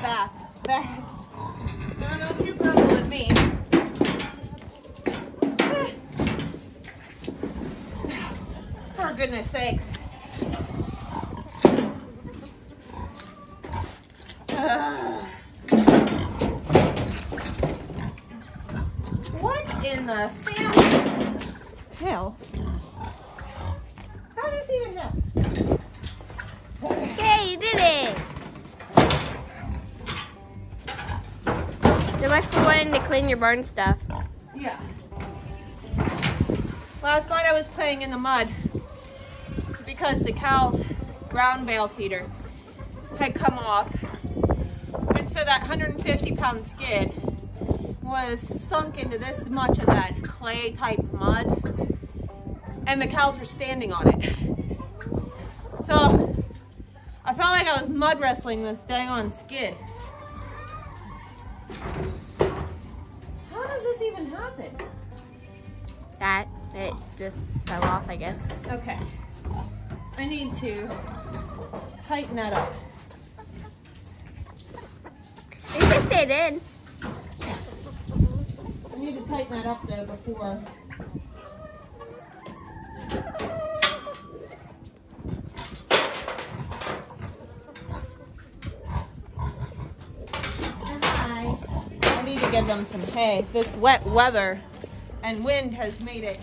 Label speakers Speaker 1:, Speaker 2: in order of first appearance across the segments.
Speaker 1: back. No, don't you grumble at me. For goodness sakes. What in the hell? How does this even happen?
Speaker 2: Okay, you did it. So much for wanting to clean your barn stuff.
Speaker 1: Yeah. Last night I was playing in the mud because the cow's brown bale feeder had come off. And so that 150-pound skid was sunk into this much of that clay type mud. And the cows were standing on it. So I felt like I was mud wrestling this dang on skid. How does this even happen?
Speaker 2: That, it just fell off, I guess.
Speaker 1: Okay. I need to tighten that up.
Speaker 2: It just stayed in.
Speaker 1: I need to tighten that up though before. I need to give them some hay. This wet weather and wind has made it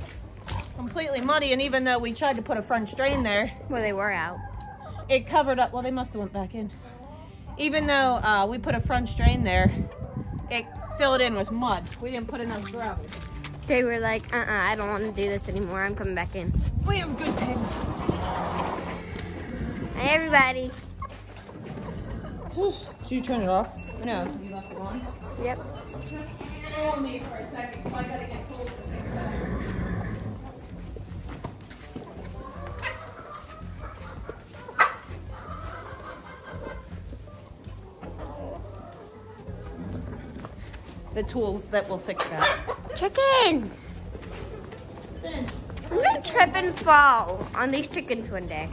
Speaker 1: completely muddy, and even though we tried to put a French drain there,
Speaker 2: Well, they were out.
Speaker 1: it covered up. Well, they must have went back in. Even though we put a French drain there, it filled in with mud. We didn't put enough gravel.
Speaker 2: They were like, I don't want to do this anymore. I'm coming back in.
Speaker 1: We have good pigs.
Speaker 2: Hi, everybody.
Speaker 1: Did you turn it off? No, you left it on.
Speaker 2: Yep.
Speaker 1: Just hold me for a second, so I gotta get told to fix that. The tools that will fix that.
Speaker 2: Chickens.
Speaker 1: Cinch.
Speaker 2: I'm gonna trip and fall on these chickens one day.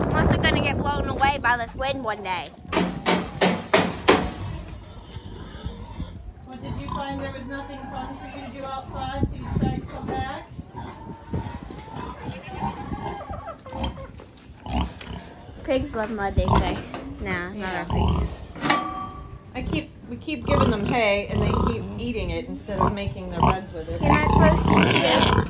Speaker 2: I'm also gonna get blown away by this wind one day.
Speaker 1: What, did you find there was nothing fun for you to do outside, so you decided to come back?
Speaker 2: Pigs love mud, they say. Nah, not our pigs.
Speaker 1: We keep giving them hay, and they keep eating it instead of making their beds with it.
Speaker 2: You're not supposed to eat it.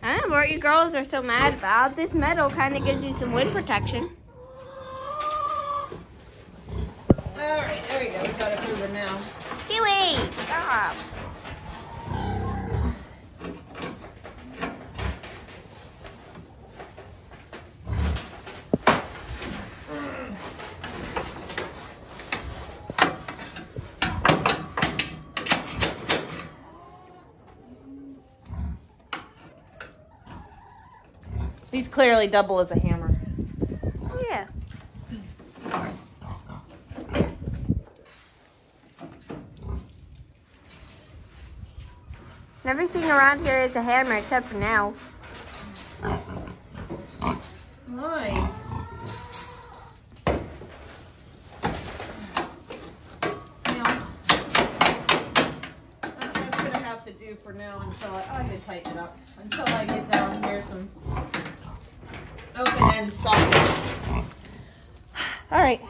Speaker 2: I don't know what you girls are so mad about. This metal kind of gives you some wind protection.
Speaker 1: Alright, there we go. We got it moving now.
Speaker 2: Kiwi, stop.
Speaker 1: These clearly double as a hammer.
Speaker 2: Oh, yeah. Everything around here is a hammer except for nails.
Speaker 1: Right. Now, that's what I'm going to have to do for now until I can tighten it up. Until I get down here some open end sockets. All right.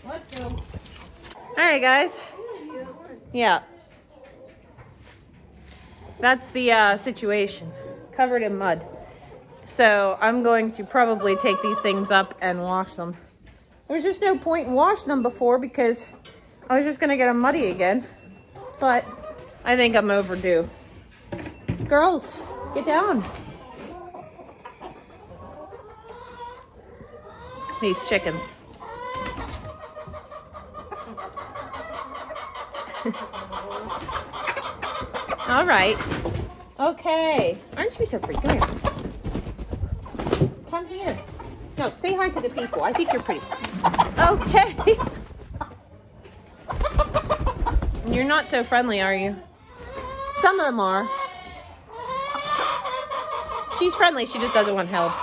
Speaker 1: Let's go. All right, guys. Yeah. That's the situation. Covered in mud. So I'm going to probably take these things up and wash them. There was just no point in washing them before because I was just going to get them muddy again. But I think I'm overdue. Girls, get down. These chickens. All right. Okay. Aren't you so pretty? Come here. Come here. No, say hi to the people. I think you're pretty. Okay. You're not so friendly, are you? Some of them are. She's friendly. She just doesn't want help.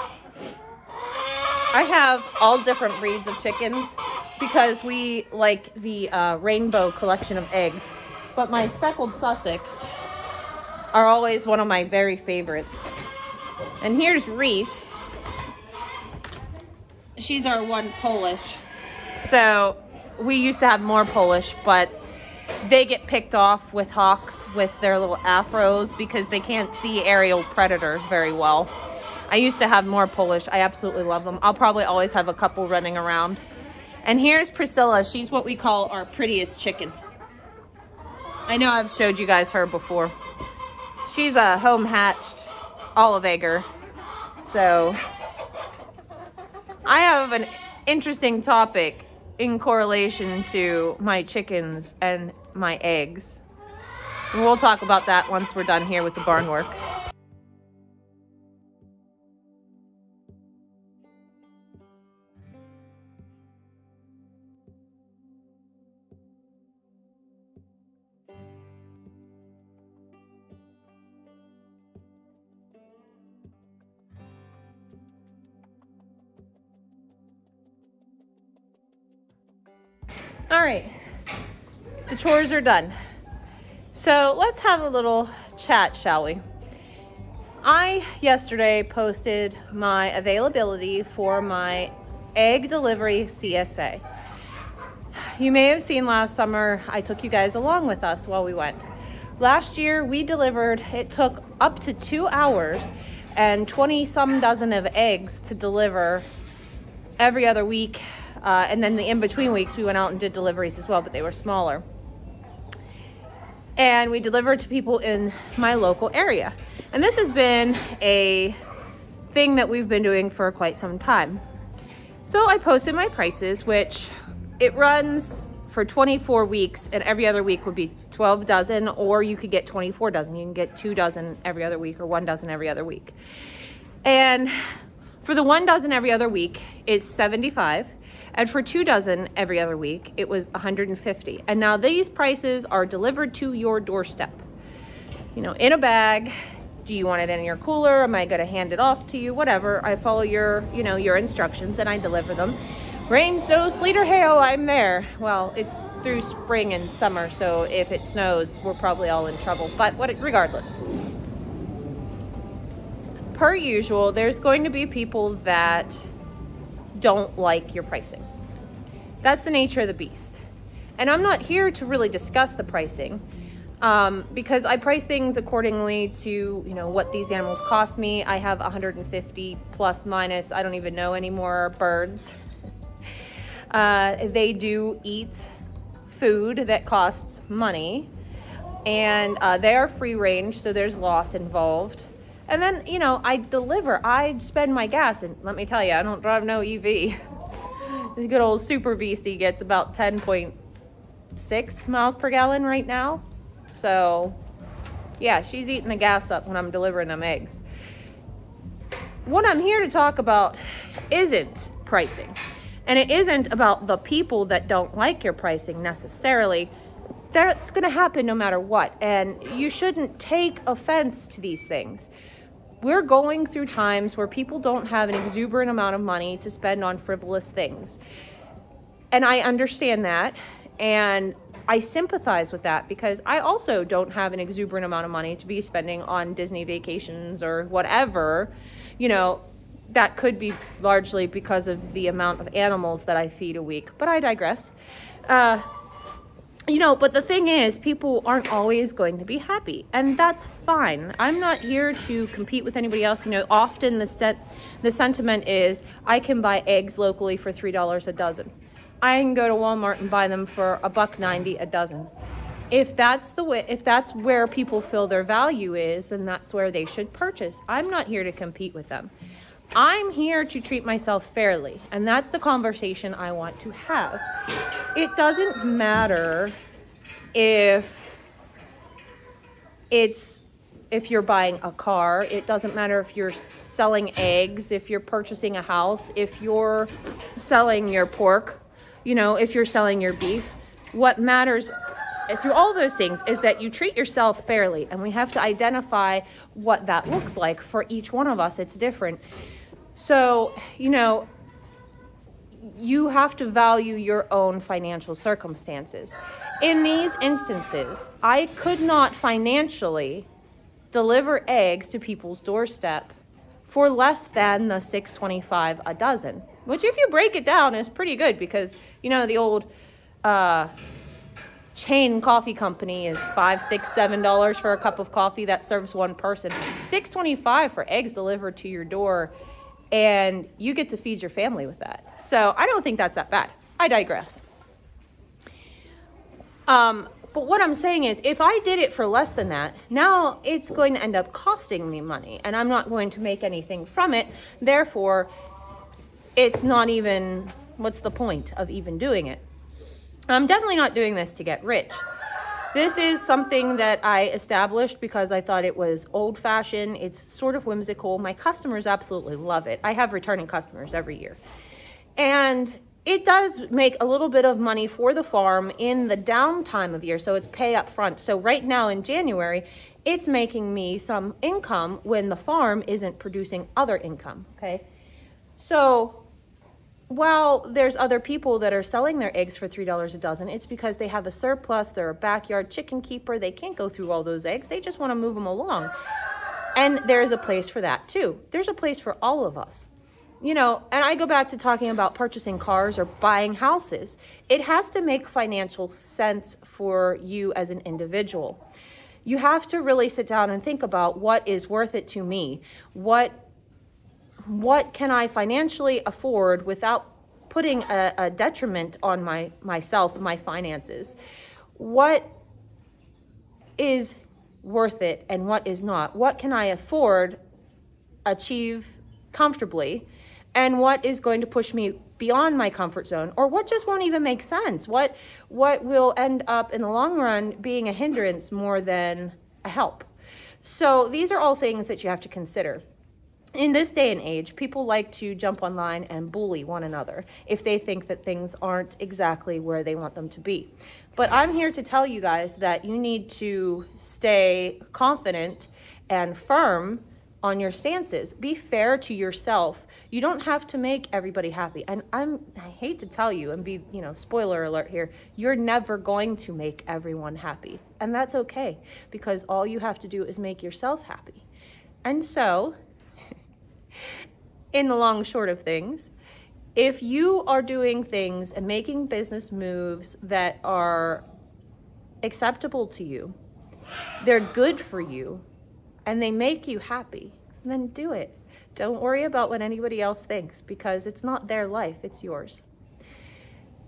Speaker 1: I have all different breeds of chickens because we like the rainbow collection of eggs. But my speckled Sussex are always one of my very favorites. And here's Reese. She's our one Polish. So we used to have more Polish, but they get picked off with hawks with their little afros because they can't see aerial predators very well. I used to have more Polish. I absolutely love them. I'll probably always have a couple running around. And here's Priscilla. She's what we call our prettiest chicken. I know I've showed you guys her before. She's a home hatched olive egger. So I have an interesting topic in correlation to my chickens and my eggs. And we'll talk about that once we're done here with the barn work. All right, the chores are done. So let's have a little chat, shall we? I yesterday posted my availability for my egg delivery CSA. You may have seen last summer, I took you guys along with us while we went. Last year we delivered, it took up to 2 hours and 20 some dozen of eggs to deliver every other week. And then the in-between weeks, we went out and did deliveries as well, but they were smaller. And we delivered to people in my local area. And this has been a thing that we've been doing for quite some time. So I posted my prices, which it runs for 24 weeks, and every other week would be 12 dozen, or you could get 24 dozen. You can get 2 dozen every other week or 1 dozen every other week. And for the 1 dozen every other week, it's $75. And for 2 dozen every other week, it was $150. And now these prices are delivered to your doorstep. You know, in a bag. Do you want it in your cooler? Am I gonna hand it off to you? Whatever. I follow your, you know, your instructions and I deliver them. Rain, snow, sleet, or hail, I'm there. Well, it's through spring and summer, so if it snows, we're probably all in trouble. But regardless. Per usual, there's going to be people that don't like your pricing. That's the nature of the beast. And I'm not here to really discuss the pricing because I price things accordingly to, you know, what these animals cost me. I have 150 plus minus, I don't even know anymore, birds. They do eat food that costs money, and they are free range, so there's loss involved. And then, you know, I deliver, I spend my gas, and let me tell you, I don't drive no EV. The good old Super Beastie gets about 10.6 miles per gallon right now. So, yeah, she's eating the gas up when I'm delivering them eggs. What I'm here to talk about isn't pricing. And it isn't about the people that don't like your pricing necessarily. That's going to happen no matter what. And you shouldn't take offense to these things. We're going through times where people don't have an exuberant amount of money to spend on frivolous things. And I understand that. And I sympathize with that because I also don't have an exuberant amount of money to be spending on Disney vacations or whatever. You know, that could be largely because of the amount of animals that I feed a week. But I digress. You know, but the thing is, people aren't always going to be happy, and that's fine. I'm not here to compete with anybody else. You know, often the sentiment is, I can buy eggs locally for $3 a dozen. I can go to Walmart and buy them for $1.90 a dozen. If that's the way, if that's where people feel their value is, then that's where they should purchase. I'm not here to compete with them. I'm here to treat myself fairly, and that's the conversation I want to have. It doesn't matter if it's if you're buying a car. It doesn't matter if you're selling eggs, if you're purchasing a house, if you're selling your pork, you know, if you're selling your beef. What matters through all those things is that you treat yourself fairly, and we have to identify what that looks like. For each one of us, it's different. So, you know, you have to value your own financial circumstances. In these instances, I could not financially deliver eggs to people's doorstep for less than the $6.25 a dozen, which if you break it down is pretty good, because, you know, the old chain coffee company is $5, $6, $7 for a cup of coffee that serves one person. $6.25 for eggs delivered to your door, and you get to feed your family with that. So I don't think that's that bad. I digress. But what I'm saying is, if I did it for less than that, now it's going to end up costing me money, and I'm not going to make anything from it. Therefore, it's not even, what's the point of even doing it? I'm definitely not doing this to get rich. This is something that I established because I thought it was old-fashioned. It's sort of whimsical. My customers absolutely love it. I have returning customers every year. And it does make a little bit of money for the farm in the downtime of year, so it's pay up front. So right now in January, it's making me some income when the farm isn't producing other income, okay? So while there's other people that are selling their eggs for $3 a dozen, it's because they have a surplus, they're a backyard chicken keeper, they can't go through all those eggs, they just want to move them along. And there's a place for that too. There's a place for all of us. You know, and I go back to talking about purchasing cars or buying houses. It has to make financial sense for you as an individual. You have to really sit down and think about what is worth it to me. What can I financially afford without putting a detriment on myself and my finances? What is worth it and what is not? What can I afford, achieve comfortably, and what is going to push me beyond my comfort zone, or what just won't even make sense? What will end up in the long run being a hindrance more than a help? So these are all things that you have to consider. In this day and age, people like to jump online and bully one another if they think that things aren't exactly where they want them to be. But I'm here to tell you guys that you need to stay confident and firm on your stances. Be fair to yourself. You don't have to make everybody happy. And I hate to tell you and be, you know, spoiler alert here, you're never going to make everyone happy. And that's okay, because all you have to do is make yourself happy. And so, in the long short of things, if you are doing things and making business moves that are acceptable to you, they're good for you, and they make you happy, then do it. Don't worry about what anybody else thinks, because it's not their life, it's yours.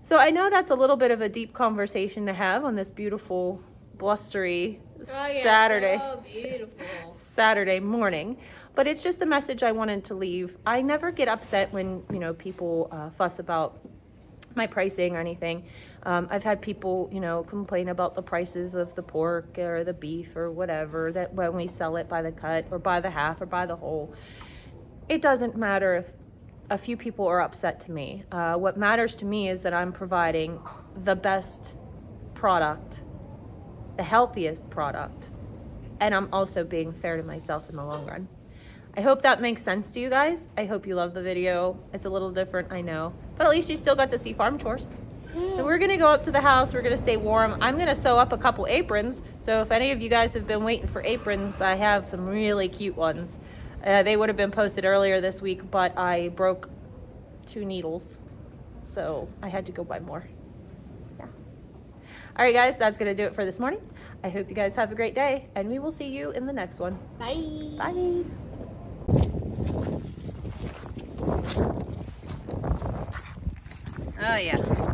Speaker 1: So I know that's a little bit of a deep conversation to have on this beautiful, blustery Saturday.
Speaker 2: So beautiful.
Speaker 1: Saturday morning. But it's just a message I wanted to leave. I never get upset when, you know, people fuss about my pricing or anything. I've had people, you know, complain about the prices of the pork or the beef or whatever, that when we sell it by the cut or by the half or by the whole. It doesn't matter if a few people are upset to me. What matters to me is that I'm providing the best product, the healthiest product, and I'm also being fair to myself in the long run. I hope that makes sense to you guys. I hope you love the video. It's a little different, I know, but at least you still got to see farm chores. So we're gonna go up to the house, we're gonna stay warm. I'm gonna sew up a couple aprons, so if any of you guys have been waiting for aprons, I have some really cute ones. They would have been posted earlier this week, but I broke 2 needles, so I had to go buy more. Yeah. All right, guys, that's gonna do it for this morning. I hope you guys have a great day, and we will see you in the next one.
Speaker 2: Bye.
Speaker 1: Bye. Oh yeah.